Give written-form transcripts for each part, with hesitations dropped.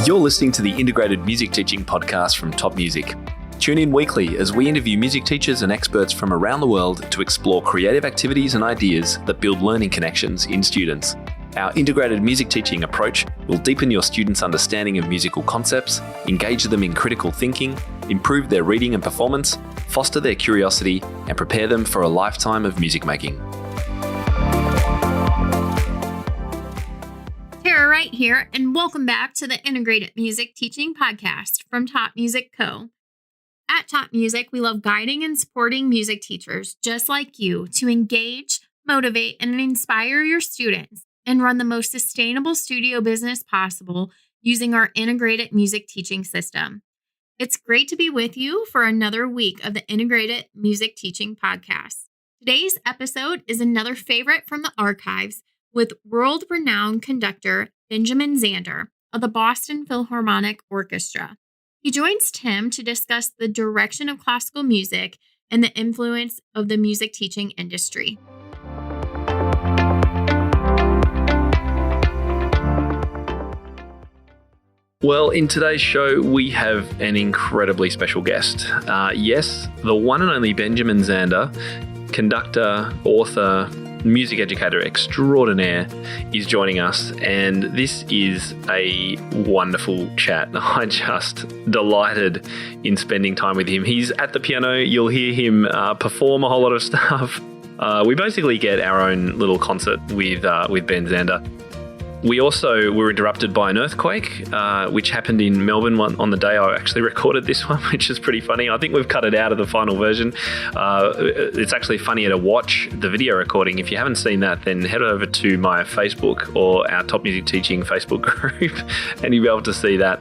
You're listening to the Integrated Music Teaching Podcast from Top Music. Tune in weekly as we interview music teachers and experts from around the world to explore creative activities and ideas that build learning connections in students. Our integrated music teaching approach will deepen your students' understanding of musical concepts, engage them in critical thinking, improve their reading and performance, foster their curiosity, and prepare them for a lifetime of music making. Tara Wright here, and welcome back to the Integrated Music Teaching Podcast from Top Music Co. At Top Music, we love guiding and supporting music teachers just like you to engage, motivate, and inspire your students and run the most sustainable studio business possible using our integrated music teaching system. It's great to be with you for another week of the Integrated Music Teaching Podcast. Today's episode is another favorite from the archives with world-renowned conductor Benjamin Zander of the Boston Philharmonic Orchestra. He joins Tim to discuss the direction of classical music and the influence of the music teaching industry. Well, in today's show, we have an incredibly special guest. Yes, the one and only Benjamin Zander, conductor, author, music educator extraordinaire, is joining us, and this is a wonderful chat. I'm just delighted in spending time with him. He's at the piano. You'll hear him perform a whole lot of stuff. We basically get our own little concert with Ben Zander. We also were interrupted by an earthquake, which happened in Melbourne on the day I actually recorded this one, which is pretty funny. I think we've cut it out of the final version. It's actually funnier to watch the video recording. If you haven't seen that, then head over to my Facebook or our Top Music Teaching Facebook group, and you'll be able to see that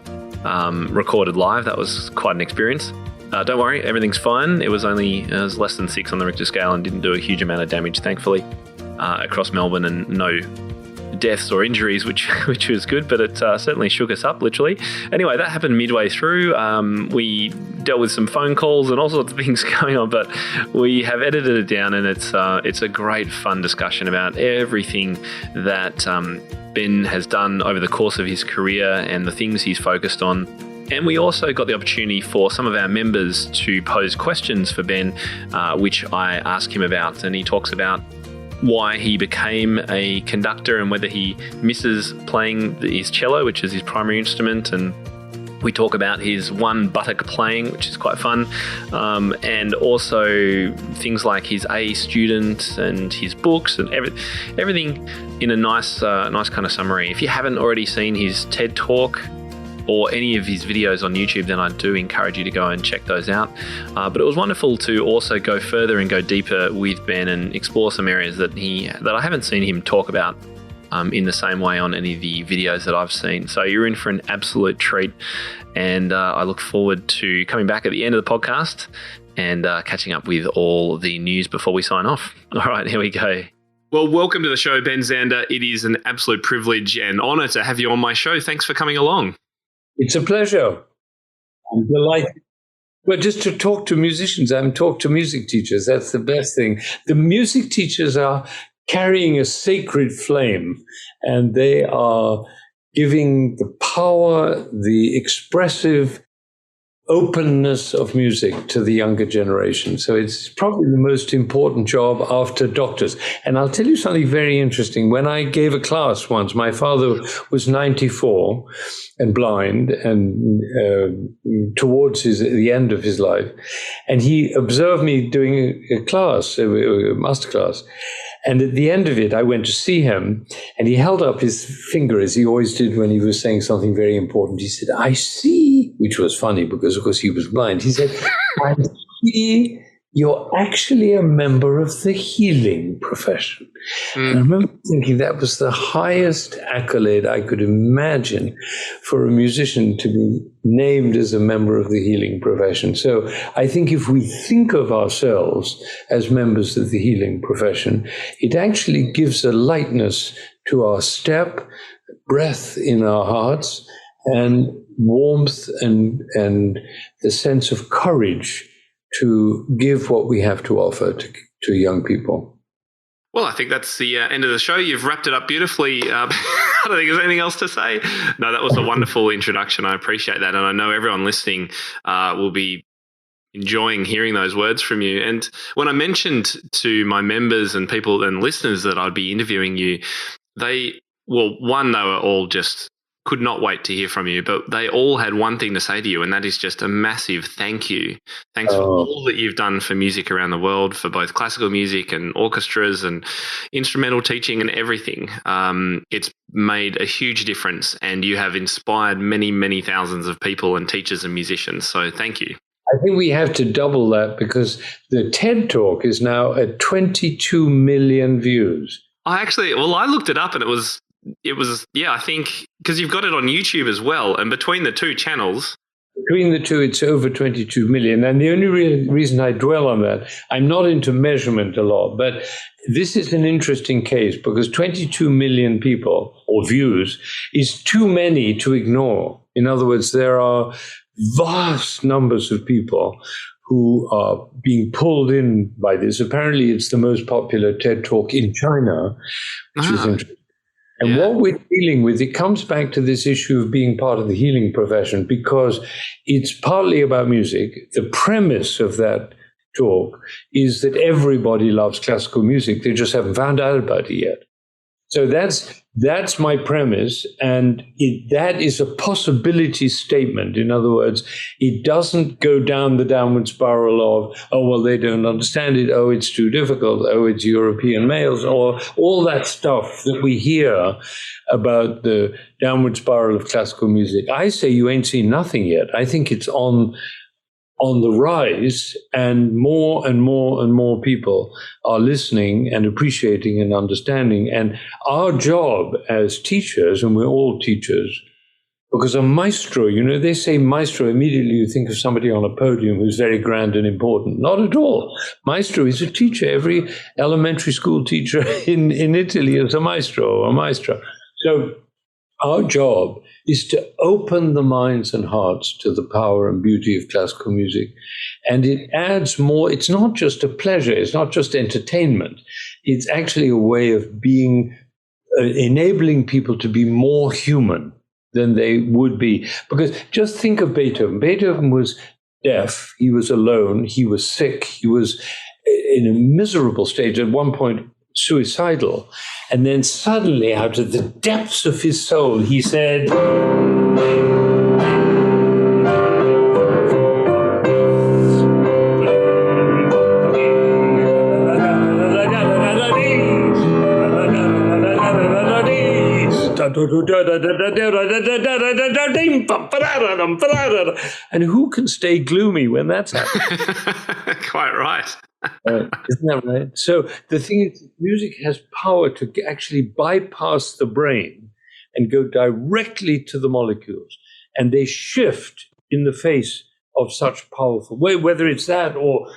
recorded live. That was quite an experience. Don't worry, everything's fine. It was less than 6 on the Richter scale and didn't do a huge amount of damage, thankfully, across Melbourne, and no deaths or injuries, which was good, but it certainly shook us up, literally. Anyway, that happened midway through. We dealt with some phone calls and all sorts of things going on, but we have edited it down, and it's a great, fun discussion about everything that Ben has done over the course of his career and the things he's focused on. And we also got the opportunity for some of our members to pose questions for Ben, which I asked him about, and he talks about why he became a conductor and whether he misses playing his cello, which is his primary instrument. And we talk about his one buttock playing, which is quite fun, and also things like his A student and his books and everything in a nice kind of summary. If you haven't already seen his TED Talk or any of his videos on YouTube, then I do encourage you to go and check those out. But it was wonderful to also go further and go deeper with Ben and explore some areas that I haven't seen him talk about in the same way on any of the videos that I've seen. So you're in for an absolute treat, and I look forward to coming back at the end of the podcast and catching up with all the news before we sign off. All right, here we go. Well, welcome to the show, Ben Zander. It is an absolute privilege and honour to have you on my show. Thanks for coming along. It's a pleasure. I'm delighted. Well, just to talk to musicians, I haven't talked to music teachers. That's the best thing. The music teachers are carrying a sacred flame, and they are giving the power, the expressive openness of music to the younger generation. So it's probably the most important job after doctors. And I'll tell you something very interesting. When I gave a class once, my father was 94 and blind, and towards the end of his life. And he observed me doing a class, a master class. And at the end of it, I went to see him, and he held up his finger, as he always did when he was saying something very important. He said, "I see," which was funny because, of course, he was blind. He said, "I see you're actually a member of the healing profession." And I remember thinking that was the highest accolade I could imagine for a musician to be named as a member of the healing profession. So I think if we think of ourselves as members of the healing profession, it actually gives a lightness to our step, breath in our hearts, and warmth and the sense of courage to give what we have to offer to young people. Well, I think that's the end of the show. You've wrapped it up beautifully. I don't think there's anything else to say. No, that was a wonderful introduction. I appreciate that. And I know everyone listening will be enjoying hearing those words from you. And when I mentioned to my members and people and listeners that I'd be interviewing you, they were all just could not wait to hear from you, but they all had one thing to say to you, and that is just a massive thank you. Thanks for all that you've done for music around the world, for both classical music and orchestras and instrumental teaching and everything. It's made a huge difference, and you have inspired many, many thousands of people and teachers and musicians. So thank you. I think we have to double that because the TED Talk is now at 22 million views. I looked it up and it was, I think, because you've got it on YouTube as well. And between the two channels. Between the two, it's over 22 million. And the only reason I dwell on that, I'm not into measurement a lot, but this is an interesting case because 22 million people or views is too many to ignore. In other words, there are vast numbers of people who are being pulled in by this. Apparently, it's the most popular TED Talk in China, which is interesting. And what we're dealing with, it comes back to this issue of being part of the healing profession because it's partly about music. The premise of that talk is that everybody loves classical music. They just haven't found out about it yet. So that's my premise, and that is a possibility statement. In other words, it doesn't go down the downward spiral of, oh, well, they don't understand it, oh, it's too difficult, oh, it's European males, or all that stuff that we hear about the downward spiral of classical music. I say you ain't seen nothing yet. I think it's on the rise, and more people are listening and appreciating and understanding. And our job as teachers, and we're all teachers, because a maestro, they say maestro, immediately you think of somebody on a podium who's very grand and important. Not at all. Maestro is a teacher. Every elementary school teacher in Italy is a maestro or a maestra. So our job is to open the minds and hearts to the power and beauty of classical music. And it adds more. It's not just a pleasure. It's not just entertainment. It's actually a way of being, enabling people to be more human than they would be. Because just think of Beethoven. Beethoven was deaf. He was alone. He was sick. He was in a miserable state. At one point, suicidal. And then suddenly, out of the depths of his soul, he said, and who can stay gloomy when that's happening? Quite right. Isn't that right? So the thing is, music has power to actually bypass the brain and go directly to the molecules. And they shift in the face of such powerful way, whether it's that or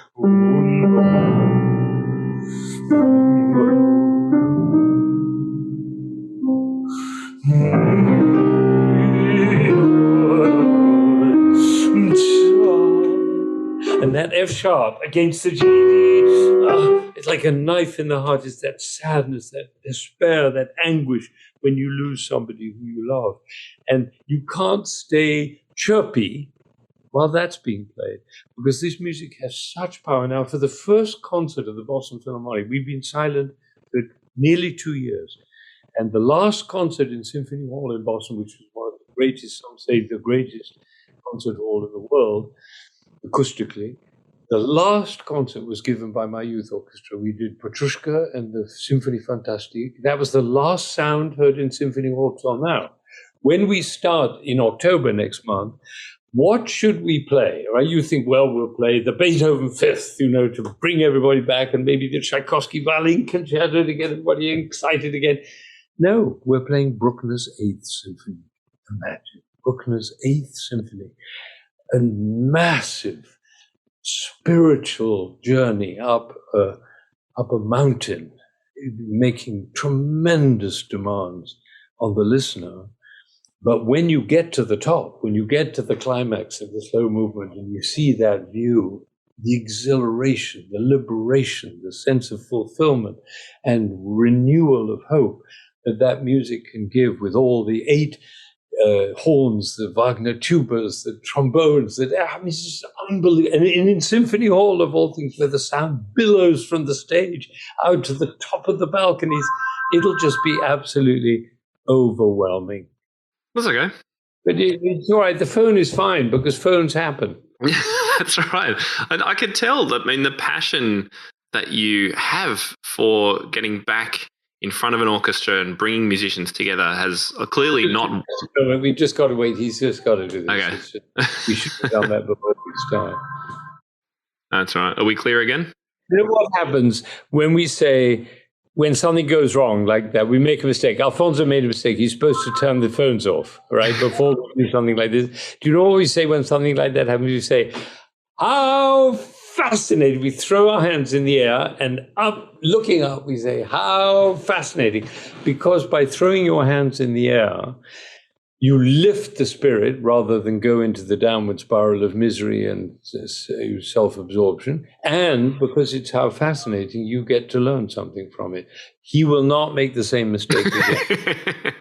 and that F sharp against the G. It's like a knife in the heart. It's that sadness, that despair, that anguish when you lose somebody who you love. And you can't stay chirpy while that's being played because this music has such power. Now, for the first concert of the Boston Philharmonic, we've been silent for nearly 2 years. And the last concert in Symphony Hall in Boston, which was one of the greatest, some say the greatest concert hall in the world, acoustically, the last concert was given by my youth orchestra. We did Petrushka and the Symphonie Fantastique. That was the last sound heard in Symphony Hall till now. When we start in October next month, what should we play? Right? You think, well, we'll play the Beethoven Fifth, to bring everybody back, and maybe the Tchaikovsky Violin Concerto to get everybody excited again. No, we're playing Bruckner's Eighth Symphony. Imagine, Bruckner's Eighth Symphony. A massive spiritual journey up a mountain, making tremendous demands on the listener. But when you get to the top, when you get to the climax of the slow movement and you see that view, the exhilaration, the liberation, the sense of fulfillment and renewal of hope that music can give, with all the 8 horns, the Wagner tubas, the trombones, it's just unbelievable. And in Symphony Hall, of all things, where the sound billows from the stage out to the top of the balconies, it'll just be absolutely overwhelming. That's okay. But it's all right. The phone is fine, because phones happen. That's right. And I could tell that, the passion that you have for getting back in front of an orchestra and bringing musicians together has clearly not... We've just got to wait. He's just got to do this. Okay. We should have done that before we start. That's right. Are we clear again? You know what happens when something goes wrong like that? We make a mistake. Alfonso made a mistake. He's supposed to turn the phones off, right, before we do something like this. Do you know what we say when something like that happens? We say, how fascinating. We throw our hands in the air and up, looking up, we say, how fascinating. Because by throwing your hands in the air, you lift the spirit rather than go into the downward spiral of misery and self-absorption. And because it's how fascinating, you get to learn something from it. He will not make the same mistake again.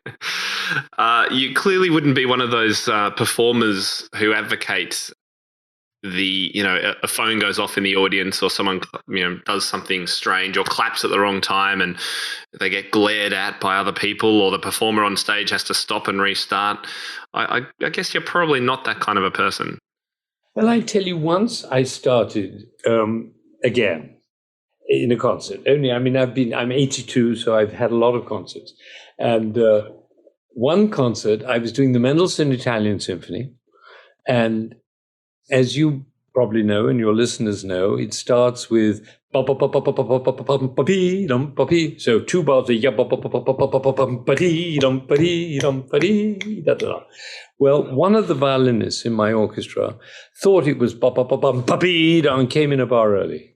You clearly wouldn't be one of those performers who advocate a phone goes off in the audience, or someone does something strange or claps at the wrong time and they get glared at by other people, or the performer on stage has to stop and restart. I guess you're probably not that kind of a person. Well, I tell you, once I started again in a concert. I'm 82, so I've had a lot of concerts. And one concert, I was doing the Mendelssohn Italian Symphony, and as you probably know, and your listeners know, it starts with so 2 bars of well, one of the violinists in my orchestra thought it was and came in a bar early.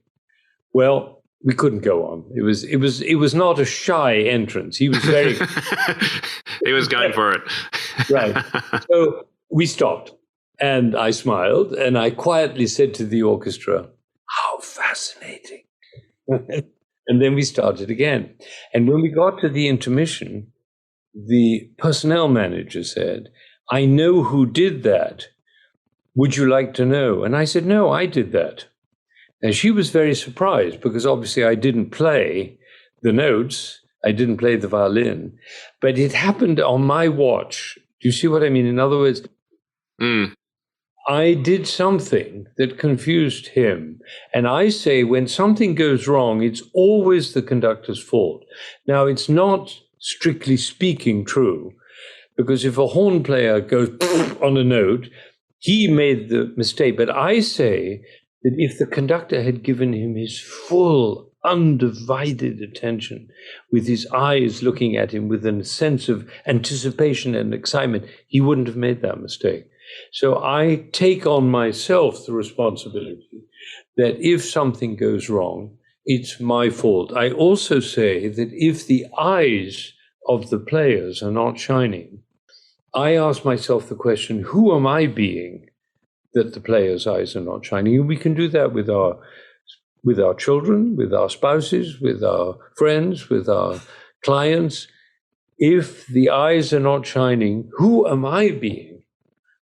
Well, we couldn't go on. It was not a shy entrance. He was very he was going for it. Right. So we stopped. And I smiled, and I quietly said to the orchestra, how fascinating. And then we started again. And when we got to the intermission, the personnel manager said, I know who did that. Would you like to know? And I said, no, I did that. And she was very surprised, because obviously I didn't play the notes. I didn't play the violin. But it happened on my watch. Do you see what I mean? In other words, I did something that confused him. And I say, when something goes wrong, it's always the conductor's fault. Now, it's not strictly speaking true, because if a horn player goes on a note, he made the mistake. But I say that if the conductor had given him his full, undivided attention, with his eyes looking at him with a sense of anticipation and excitement, he wouldn't have made that mistake. So I take on myself the responsibility that if something goes wrong, it's my fault. I also say that if the eyes of the players are not shining, I ask myself the question, who am I being that the players' eyes are not shining? And we can do that with our children, with our spouses, with our friends, with our clients. If the eyes are not shining, who am I being?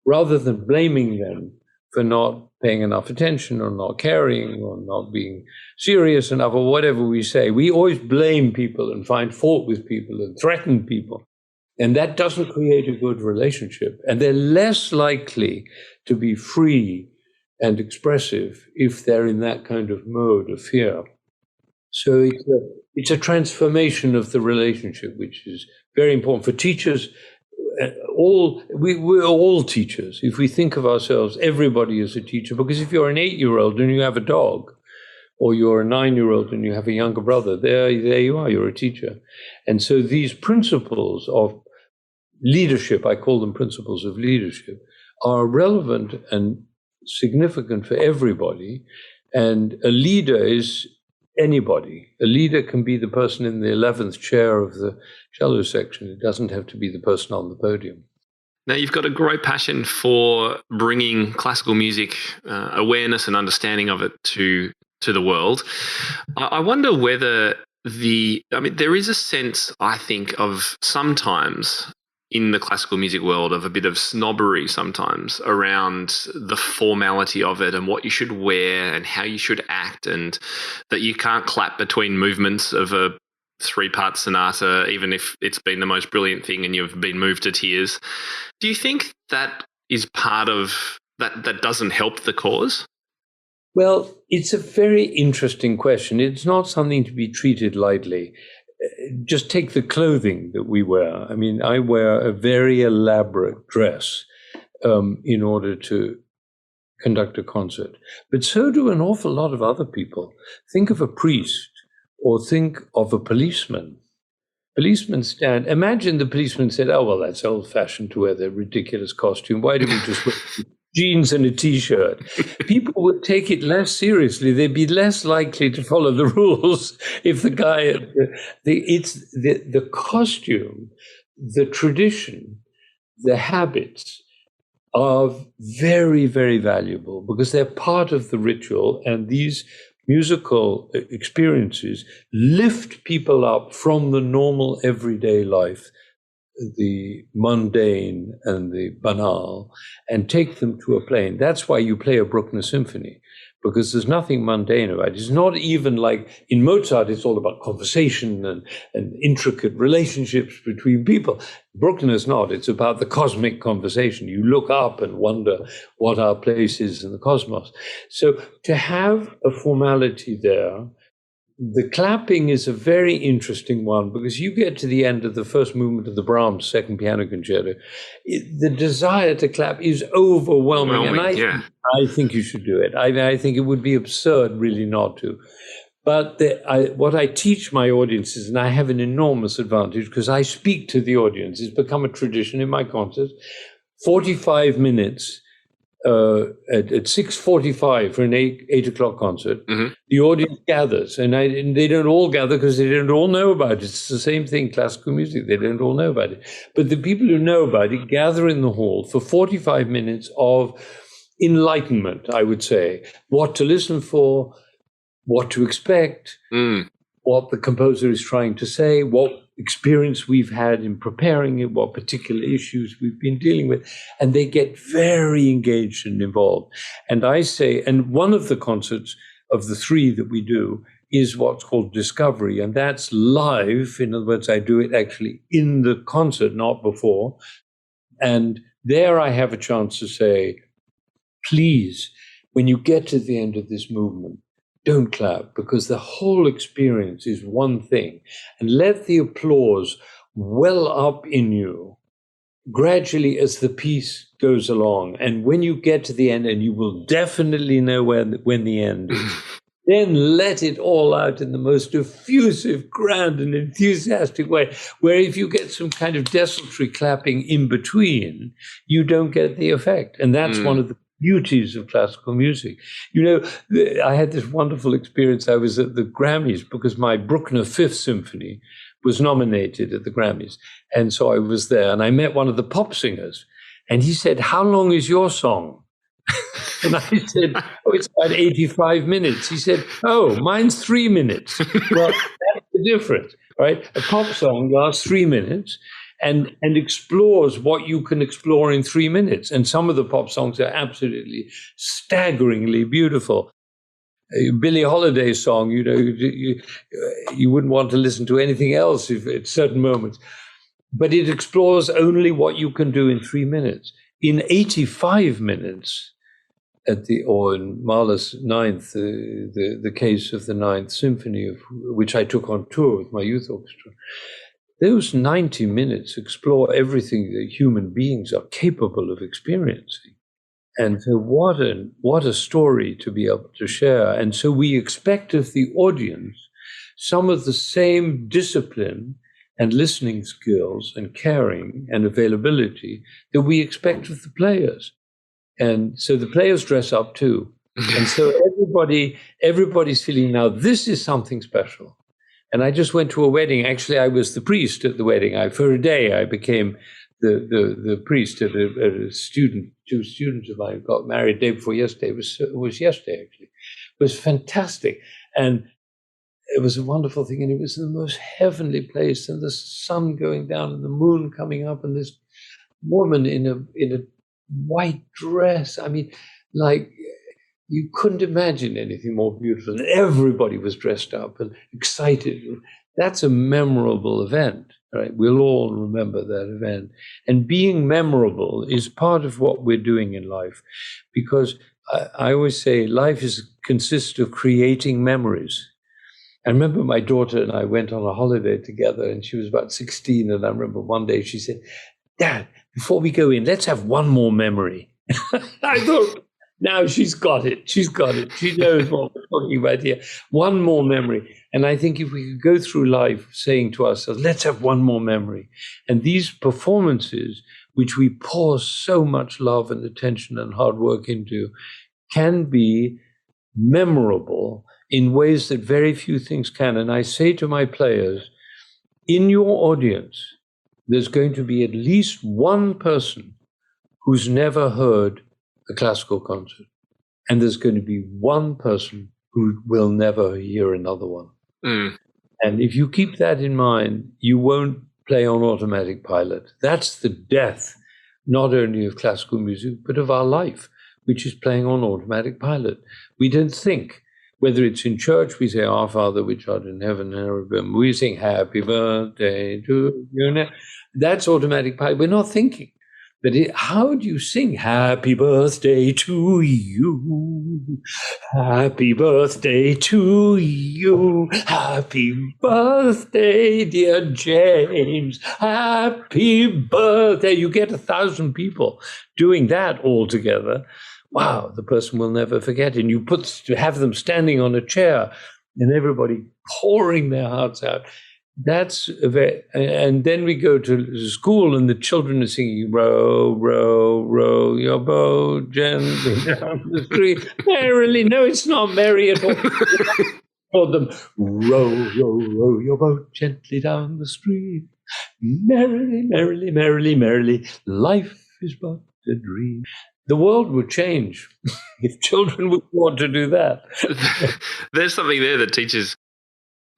Rather than blaming them for not paying enough attention or not caring or not being serious enough or whatever we say. We always blame people and find fault with people and threaten people. And that doesn't create a good relationship. And they're less likely to be free and expressive if they're in that kind of mode of fear. So it's a transformation of the relationship, which is very important for teachers. We're all teachers. If we think of ourselves, everybody is a teacher, because if you're an 8-year-old and you have a dog, or you're a 9-year-old and you have a younger brother, there you are, you're a teacher. And so these principles of leadership, I call them principles of leadership, are relevant and significant for everybody. And a leader is anybody. A leader can be the person in the 11th chair of the cello section. It doesn't have to be the person on the podium. Now, you've got a great passion for bringing classical music awareness and understanding of it to the world. I wonder whether there is a sense, I think, of sometimes in the classical music world of a bit of snobbery sometimes around the formality of it and what you should wear and how you should act, and that you can't clap between movements of a 3-part sonata, even if it's been the most brilliant thing and you've been moved to tears. Do you think that is part of that doesn't help the cause? Well, it's a very interesting question. It's not something to be treated lightly. Just take the clothing that we wear. I mean, I wear a very elaborate dress in order to conduct a concert. But so do an awful lot of other people. Think of a priest. Or think of a policeman. Policemen imagine the policeman said, oh, well, that's old-fashioned to wear the ridiculous costume. Why do we just wear jeans and a T-shirt? People would take it less seriously. They'd be less likely to follow the rules if the guy, it's the costume, the tradition, the habits are very, very valuable because they're part of the ritual, and these musical experiences lift people up from the normal everyday life, the mundane and the banal, and take them to a plane. That's why you play a Bruckner symphony, because there's nothing mundane about it. It's not even like in Mozart, it's all about conversation and intricate relationships between people. Bruckner's not. It's about the cosmic conversation. You look up and wonder what our place is in the cosmos. So to have a formality there, the clapping is a very interesting one, because you get to the end of the first movement of the Brahms second piano concerto, the desire to clap is overwhelming. And I think you should do it. I think it would be absurd really not to. But what I teach my audiences, and I have an enormous advantage because I speak to the audience, it's become a tradition in my concerts, 45 minutes at 6:45 for an 8 o'clock concert, the audience gathers, and they don't all gather because they don't all know about it. It's the same thing, classical music, they don't all know about it. But the people who know about it gather in the hall for 45 minutes of enlightenment, I would say. What to listen for, what to expect, what the composer is trying to say, what experience we've had in preparing it, what particular issues we've been dealing with, and they get very engaged and involved. And I say, and one of the concerts of the 3 that we do is what's called Discovery, and that's live. In other words, I do it actually in the concert, not before. And there I have a chance to say, please, when you get to the end of this movement, don't clap, because the whole experience is one thing. And let the applause well up in you gradually as the piece goes along. And when you get to the end, and you will definitely know when the end is, then let it all out in the most effusive, grand, and enthusiastic way, where if you get some kind of desultory clapping in between, you don't get the effect. And that's one of the beauties of classical music. You know, I had this wonderful experience. I was at the Grammys because my Bruckner Fifth Symphony was nominated at the Grammys. And so I was there, and I met one of the pop singers, and he said, "How long is your song?" And I said, "Oh, it's about 85 minutes. He said, "Oh, mine's 3 minutes." Well, that's the difference, right? A pop song lasts 3 minutes. And explores what you can explore in 3 minutes. And some of the pop songs are absolutely staggeringly beautiful. Billie Holiday's song, you know, you wouldn't want to listen to anything else at certain moments. But it explores only what you can do in 3 minutes. In 85 minutes, or in Mahler's Ninth, the case of the Ninth Symphony, which I took on tour with my youth orchestra, those 90 minutes explore everything that human beings are capable of experiencing. And so what a story to be able to share. And so we expect of the audience some of the same discipline and listening skills and caring and availability that we expect of the players. And so the players dress up too. And so everybody's feeling, now this is something special. And I just went to a wedding. Actually, I was the priest at the wedding. For a day, I became the priest at a student, two students of mine got married day before yesterday. It was yesterday, actually. It was fantastic. And it was a wonderful thing. And it was the most heavenly place, and the sun going down and the moon coming up, and this woman in a white dress. I mean, like, you couldn't imagine anything more beautiful. And everybody was dressed up and excited. That's a memorable event, right? We'll all remember that event. And being memorable is part of what we're doing in life, because I always say life consists of creating memories. I remember my daughter and I went on a holiday together, and she was about 16. And I remember one day she said, "Dad, before we go in, let's have one more memory." I thought, now she's got it. She's got it. She knows what we're talking about here. One more memory. And I think if we could go through life saying to ourselves, let's have one more memory. And these performances, which we pour so much love and attention and hard work into, can be memorable in ways that very few things can. And I say to my players, in your audience, there's going to be at least one person who's never heard a classical concert. And there's going to be one person who will never hear another one. Mm. And if you keep that in mind, you won't play on automatic pilot. That's the death, not only of classical music, but of our life, which is playing on automatic pilot. We don't think. Whether it's in church, we say, "Our Father, which art in heaven," we sing "Happy Birthday to you." That's automatic pilot. We're not thinking. But how do you sing "Happy Birthday to you, happy birthday to you, happy birthday, dear James, happy birthday"? You get 1,000 people doing that all together. Wow, the person will never forget it. And you have them standing on a chair and everybody pouring their hearts out. And then we go to school and the children are singing, "Row, row, row your boat gently down the stream." Merrily, no, it's not merry at all. For them, "Row, row, row your boat gently down the stream. Merrily, merrily, merrily, merrily, life is but a dream." The world would change if children would want to do that. There's something there that teachers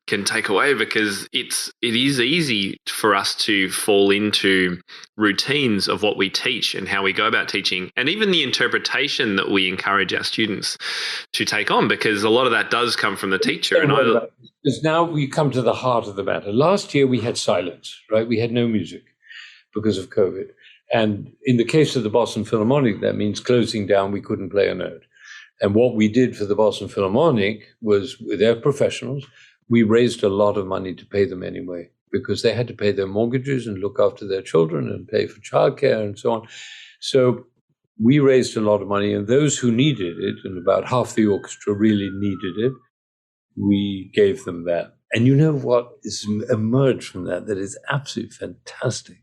can take away, because it is easy for us to fall into routines of what we teach and how we go about teaching, and even the interpretation that we encourage our students to take on, because a lot of that does come from the teacher. Because now we come to the heart of the matter. Last year we had silence, right? We had no music because of COVID. And in the case of the Boston Philharmonic, that means closing down. We couldn't play a note. And what we did for the Boston Philharmonic was, they're professionals, we raised a lot of money to pay them anyway, because they had to pay their mortgages and look after their children and pay for childcare and so on. So we raised a lot of money, and those who needed it, and about half the orchestra really needed it, we gave them that. And you know what has emerged from that is absolutely fantastic,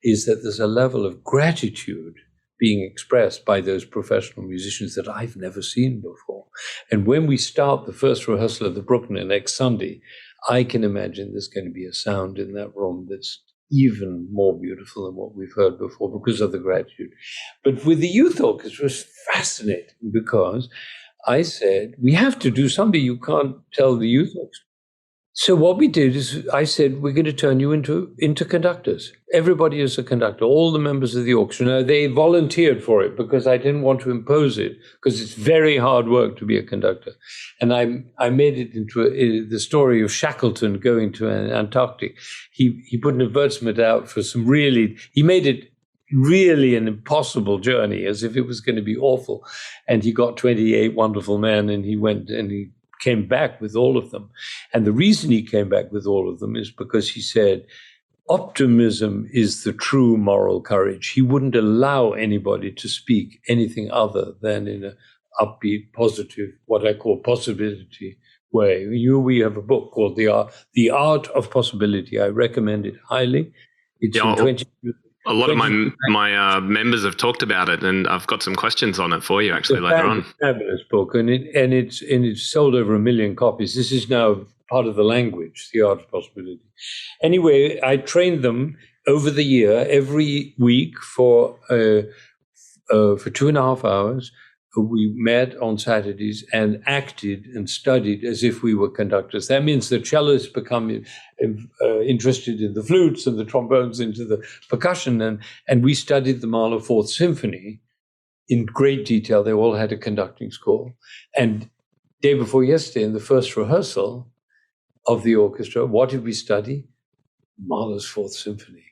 is that there's a level of gratitude being expressed by those professional musicians that I've never seen before. And when we start the first rehearsal of the Bruckner next Sunday, I can imagine there's going to be a sound in that room that's even more beautiful than what we've heard before, because of the gratitude. But with the youth orchestra, it was fascinating, because I said, we have to do something. You can't tell the youth orchestra. So what we did is I said, we're going to turn you into conductors. Everybody is a conductor, all the members of the orchestra. Now, they volunteered for it because I didn't want to impose it, because it's very hard work to be a conductor. And I made it into the story of Shackleton going to Antarctic. He put an advertisement out for he made it really an impossible journey, as if it was going to be awful. And he got 28 wonderful men, and he went and he came back with all of them. And the reason he came back with all of them is because he said, optimism is the true moral courage. He wouldn't allow anybody to speak anything other than in an upbeat, positive, what I call possibility way. We have a book called The Art of Possibility. I recommend it highly. It's in 20 A lot of my members have talked about it, and I've got some questions on it for you actually later on. Fabulous book, and it's sold over 1 million copies. This is now part of the language, The Art of Possibility. Anyway, I trained them over the year, every week for 2.5 hours, we met on Saturdays and acted and studied as if we were conductors. That means the cellists become interested in the flutes and the trombones into the percussion. And we studied the Mahler Fourth Symphony in great detail. They all had a conducting school. And day before yesterday, in the first rehearsal of the orchestra, what did we study? Mahler's Fourth Symphony.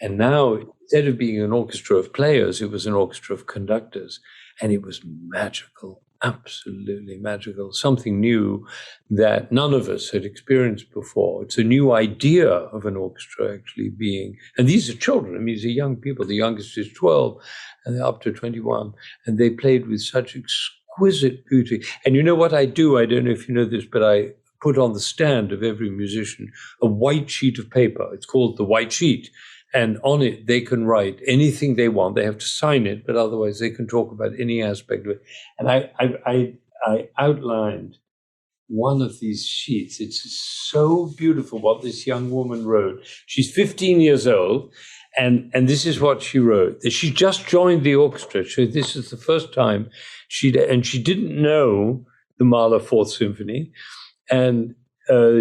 And now, instead of being an orchestra of players, it was an orchestra of conductors. And it was magical, absolutely magical, something new that none of us had experienced before. It's a new idea of an orchestra actually being, and these are children, I mean, these are young people. The youngest is 12 and they're up to 21. And they played with such exquisite beauty. And you know what I do? I don't know if you know this, but I put on the stand of every musician a white sheet of paper. It's called the white sheet. And on it, they can write anything they want. They have to sign it, but otherwise they can talk about any aspect of it. And I outlined one of these sheets. It's so beautiful what this young woman wrote. She's 15 years old, and this is what she wrote. She just joined the orchestra. So this is the first time she didn't know the Mahler Fourth Symphony. And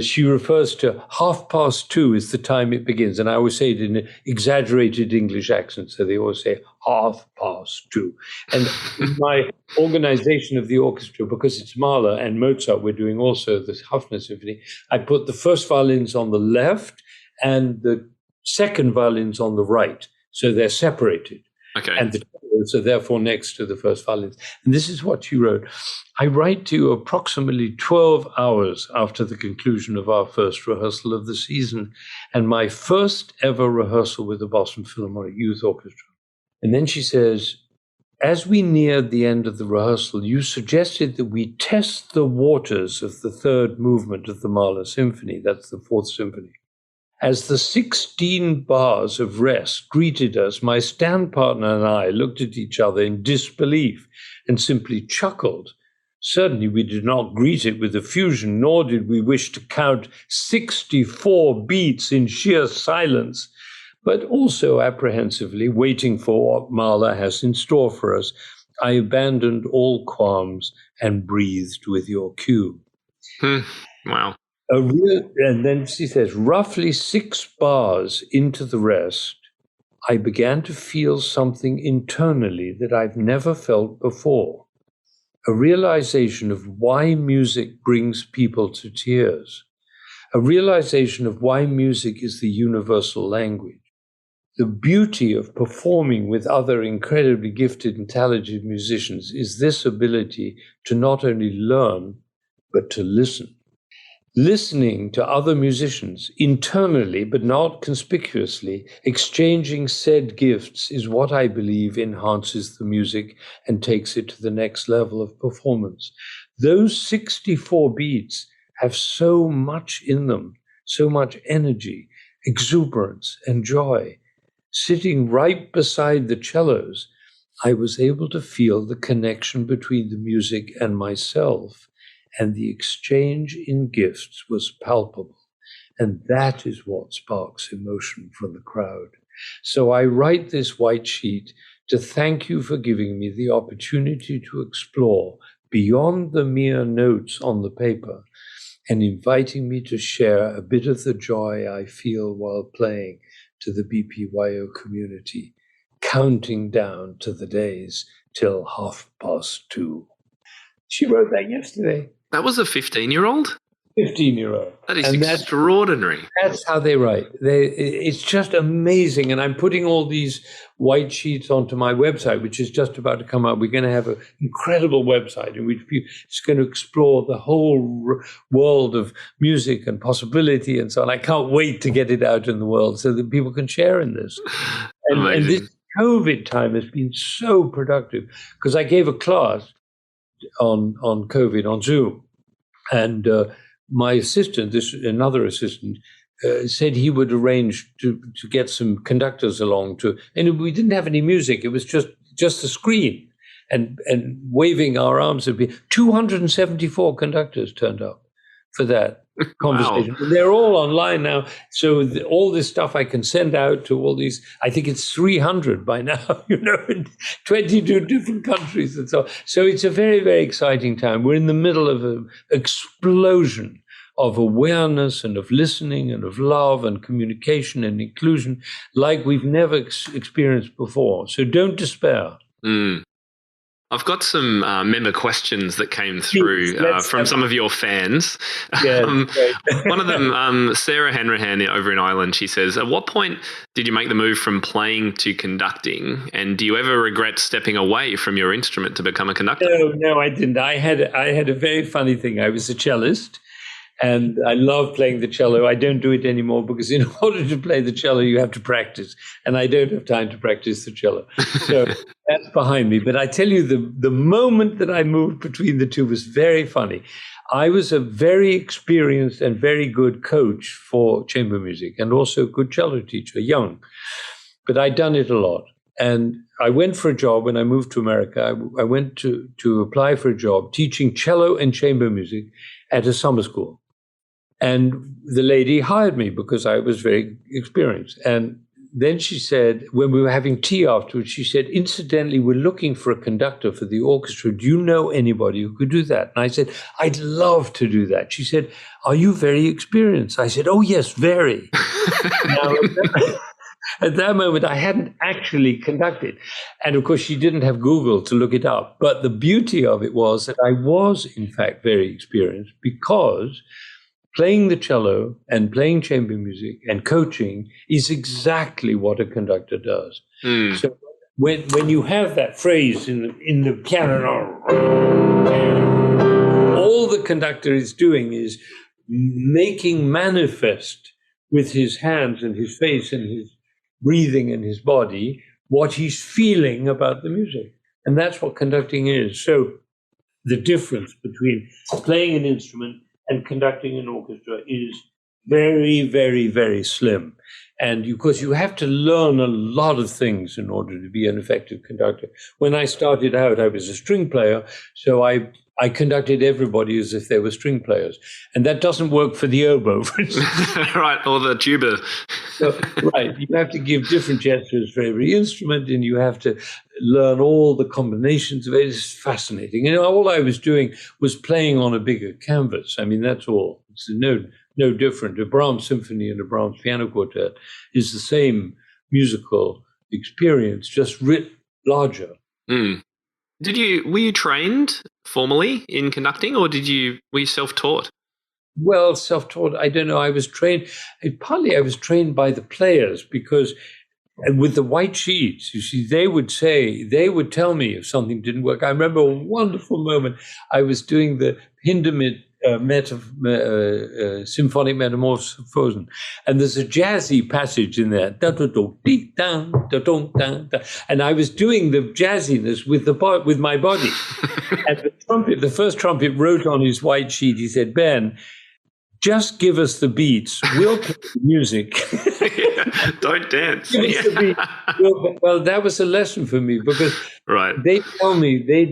she refers to 2:30 is the time it begins. And I always say it in an exaggerated English accent. So they always say 2:30. And in my organization of the orchestra, because it's Mahler and Mozart, we're doing also the Hafner Symphony, I put the first violins on the left and the second violins on the right. So they're separated. Okay. And the cellos are therefore next to the first violins. And this is what she wrote. I write to you approximately 12 hours after the conclusion of our first rehearsal of the season and my first ever rehearsal with the Boston Philharmonic Youth Orchestra. And then she says, as we neared the end of the rehearsal, you suggested that we test the waters of the third movement of the Mahler Symphony. That's the Fourth Symphony. As the 16 bars of rest greeted us, my stand partner and I looked at each other in disbelief and simply chuckled. Certainly we did not greet it with effusion, nor did we wish to count 64 beats in sheer silence, but also apprehensively waiting for what Mahler has in store for us. I abandoned all qualms and breathed with your cue. Wow. And then she says, roughly 6 bars into the rest, I began to feel something internally that I've never felt before. A realization of why music brings people to tears. A realization of why music is the universal language. The beauty of performing with other incredibly gifted and talented musicians is this ability to not only learn, but to listen. Listening to other musicians internally, but not conspicuously, exchanging said gifts is what I believe enhances the music and takes it to the next level of performance. Those 64 beats have so much in them, so much energy, exuberance, and joy. Sitting right beside the cellos, I was able to feel the connection between the music and myself. And the exchange in gifts was palpable. And that is what sparks emotion from the crowd. So I write this white sheet to thank you for giving me the opportunity to explore beyond the mere notes on the paper and inviting me to share a bit of the joy I feel while playing to the BPYO community, counting down to the days till 2:30. She wrote that yesterday. That was a 15-year-old? 15-year-old. That is extraordinary. That's how they write. It's just amazing. And I'm putting all these white sheets onto my website, which is just about to come out. We're going to have an incredible website in which it's going to explore the whole world of music and possibility and so on. I can't wait to get it out in the world so that people can share in this. And this COVID time has been so productive because I gave a class on COVID on Zoom, and my assistant, another assistant, said he would arrange to get some conductors along and we didn't have any music. It was just a screen and waving our arms. 274 conductors turned up for that conversation. Wow. They're all online now. So all this stuff I can send out to all these, I think it's 300 by now, in 22 different countries and so on. So it's a very, very exciting time. We're in the middle of an explosion of awareness and of listening and of love and communication and inclusion like we've never experienced before. So don't despair. I've got some member questions that came through from some of your fans. Yeah, one of them, Sarah Hanrahan over in Ireland, she says, at what point did you make the move from playing to conducting? And do you ever regret stepping away from your instrument to become a conductor? No, I didn't. I had a very funny thing. I was a cellist. And I love playing the cello. I don't do it anymore because in order to play the cello, you have to practice. And I don't have time to practice the cello. So that's behind me. But I tell you, the moment that I moved between the two was very funny. I was a very experienced and very good coach for chamber music and also a good cello teacher, young. But I'd done it a lot. And I went for a job when I moved to America. I went to apply for a job teaching cello and chamber music at a summer school. And the lady hired me because I was very experienced. And then she said, when we were having tea afterwards, she said, incidentally, we're looking for a conductor for the orchestra. Do you know anybody who could do that? And I said, I'd love to do that. She said, are you very experienced? I said, oh, yes, very. Now, at that moment, I hadn't actually conducted. And of course, she didn't have Google to look it up. But the beauty of it was that I was, in fact, very experienced because playing the cello and playing chamber music and coaching is exactly what a conductor does. So when you have that phrase in the piano, all the conductor is doing is making manifest with his hands and his face and his breathing and his body what he's feeling about the music. And that's what conducting is. So the difference between playing an instrument and conducting an orchestra is very, very, very slim. And because you have to learn a lot of things in order to be an effective conductor. When I started out, I was a string player, so I conducted everybody as if they were string players. And that doesn't work for the oboe, for instance. Right, or the tuba. So, right, you have to give different gestures for every instrument, and you have to learn all the combinations of it. It's fascinating. And all I was doing was playing on a bigger canvas. I mean, that's all. It's no different. A Brahms symphony and a Brahms piano quartet is the same musical experience, just writ larger. Were you trained formally in conducting, or were you self-taught? Well, self-taught, I don't know. I was trained by the players because with the white sheets, you see, they would tell me if something didn't work. I remember a wonderful moment. I was doing the Hindemith symphonic metamorphosis, and there's a jazzy passage in there, and I was doing the jazziness with my body. And the first trumpet wrote on his white sheet, he said, Ben, just give us the beats. We'll play the music. Don't dance. Give us the beat. Well, that was a lesson for me because they'd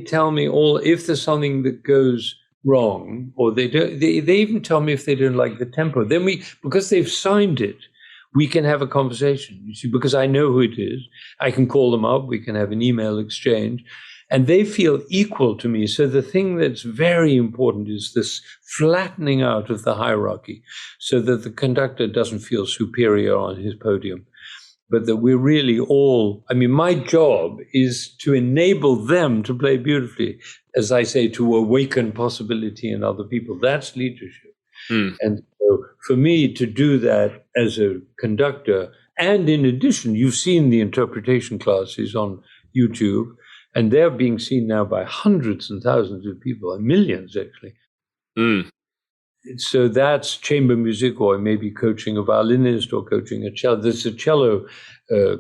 tell me all if there's something that goes wrong, or they even tell me if they don't like the tempo. Then because they've signed it, we can have a conversation. You see, because I know who it is, I can call them up. We can have an email exchange. And they feel equal to me. So the thing that's very important is this flattening out of the hierarchy so that the conductor doesn't feel superior on his podium, but that we're really all, my job is to enable them to play beautifully, as I say, to awaken possibility in other people. That's leadership. And so for me to do that as a conductor, and in addition, you've seen the interpretation classes on YouTube, and they're being seen now by hundreds and thousands of people, and millions, actually. So that's chamber music, or maybe coaching a violinist or coaching a cello. There's a cello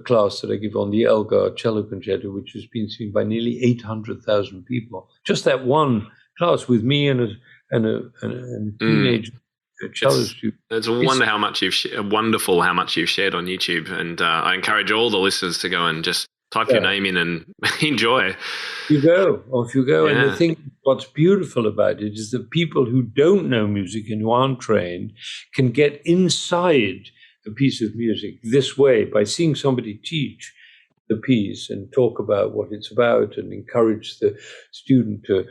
class that I give on the Elgar cello concerto, which has been seen by nearly 800,000 people. Just that one class with me and a teenage cello student. It's wonderful how much you've shared on YouTube, and I encourage all the listeners to go and just type your name in and enjoy. Off you go. Yeah. And the thing, what's beautiful about it is that people who don't know music and who aren't trained can get inside a piece of music this way by seeing somebody teach the piece and talk about what it's about and encourage the student to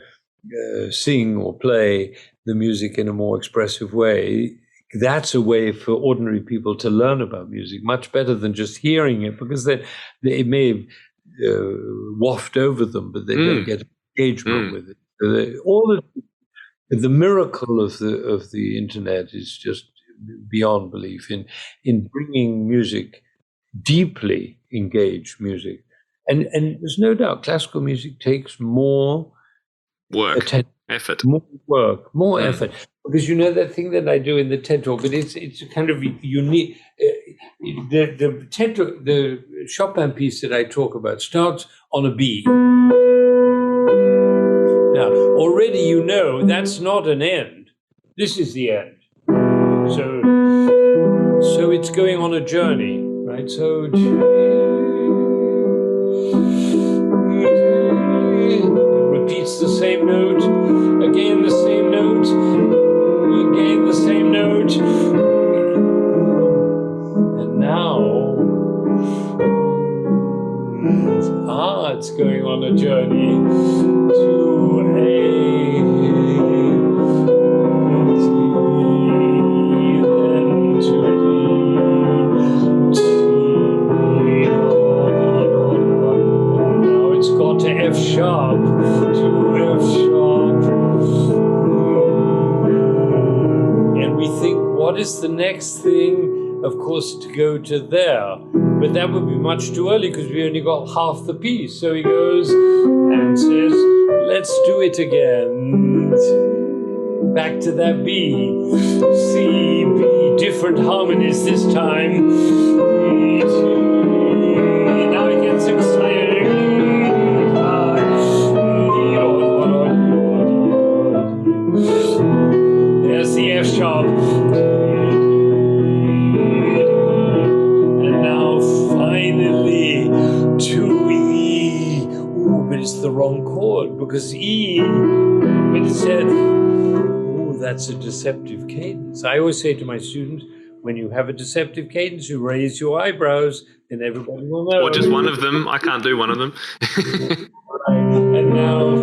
sing or play the music in a more expressive way. That's a way for ordinary people to learn about music, much better than just hearing it, because they may waft over them, but they don't get engagement with it. The miracle of the internet is just beyond belief in bringing music, deeply engaged music, and there's no doubt classical music takes more work, effort, more work, more effort. Because that thing that I do in the TED Talk, but it's a kind of unique. The TED Talk, the Chopin piece that I talk about starts on a B. Now, already that's not an end. This is the end. So it's going on a journey, right? So it repeats the same note, again the same note, again the same note, and now it's going on a journey to F sharp, to F sharp. And we think, what is the next thing? Of course, to go to there. But that would be much too early because we only got half the piece. So he goes and says, let's do it again. Back to that B. C, B, different harmonies this time. Now it gets exciting. There's the F sharp. And now finally to E. Ooh, but it's the wrong chord because E, it said, ooh, that's a deceptive cadence. I always say to my students, when you have a deceptive cadence, you raise your eyebrows, and everybody will know. Or just one of them. I can't do one of them. And now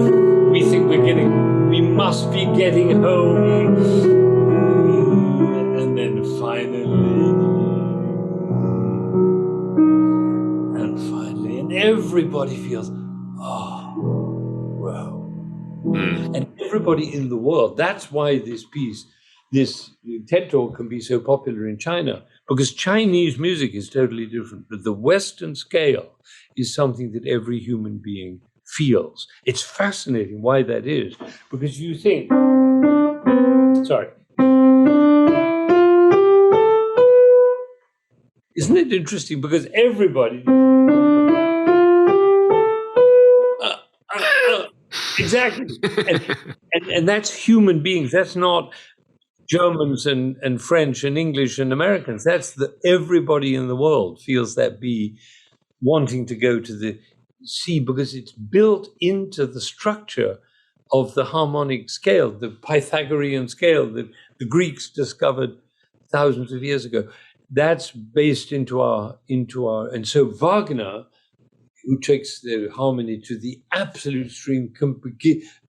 we think we must be getting home. And then finally, and everybody feels, oh, wow. And everybody in the world, that's why this TED Talk can be so popular in China, because Chinese music is totally different. But the Western scale is something that every human being feels. It's fascinating why that is, because you think, isn't it interesting? Because everybody, exactly, and that's human beings. That's not Germans and French and English and Americans. That's everybody in the world feels that B, wanting to go to the C, because it's built into the structure of the harmonic scale, the Pythagorean scale that the Greeks discovered thousands of years ago. That's based into our, and so Wagner, who takes the harmony to the absolute extreme,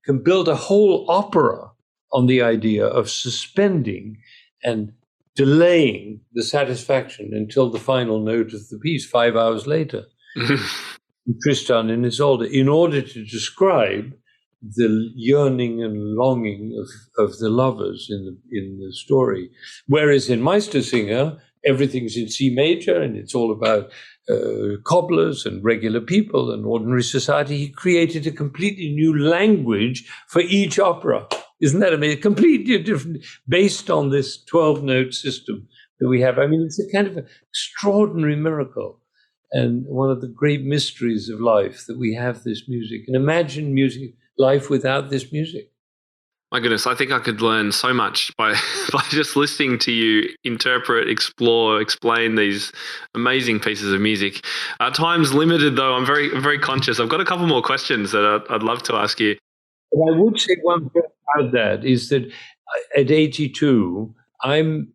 can build a whole opera on the idea of suspending and delaying the satisfaction until the final note of the piece 5 hours later. Tristan and Isolde, in order to describe the yearning and longing of the lovers in the story. Whereas in Meistersinger, everything's in C major and it's all about cobblers and regular people and ordinary society. He created a completely new language for each opera. Isn't that amazing? Completely different, based on this 12-note system that we have. I mean, it's a kind of extraordinary miracle. And one of the great mysteries of life that we have this music. And imagine life without this music. My goodness, I think I could learn so much by just listening to you interpret, explore, explain these amazing pieces of music. Time's limited, though. I'm very conscious. I've got a couple more questions that I'd love to ask you. What I would say one thing about that is that at 82, I'm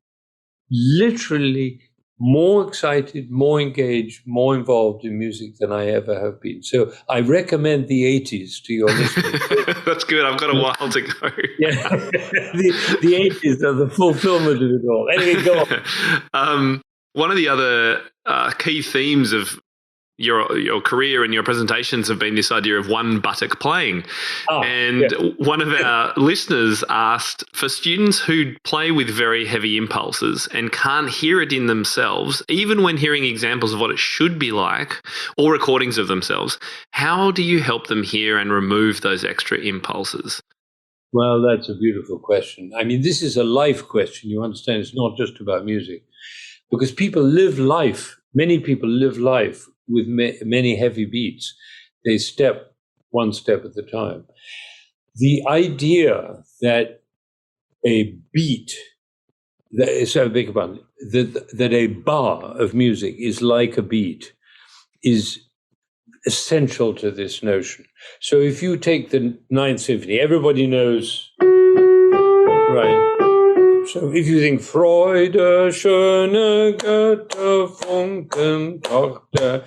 literally more excited, more engaged, more involved in music than I ever have been. So I recommend the 80s to your listeners. That's good. I've got a while to go. Yeah, the 80s are the fulfillment of it all. Anyway, go on. One of the other key themes of your career and your presentations have been this idea of one buttock playing. One of our listeners asked, for students who play with very heavy impulses and can't hear it in themselves, even when hearing examples of what it should be like or recordings of themselves, how do you help them hear and remove those extra impulses? Well, that's a beautiful question. I mean, this is a life question. You understand, it's not just about music. Because people live life, many people live life with many heavy beats. They step one step at a time. The idea that a beat, that a bar of music is like a beat is essential to this notion. So if you take the Ninth Symphony, everybody knows, right? So if you think Freude, schöne Götter, Funken, Tochter,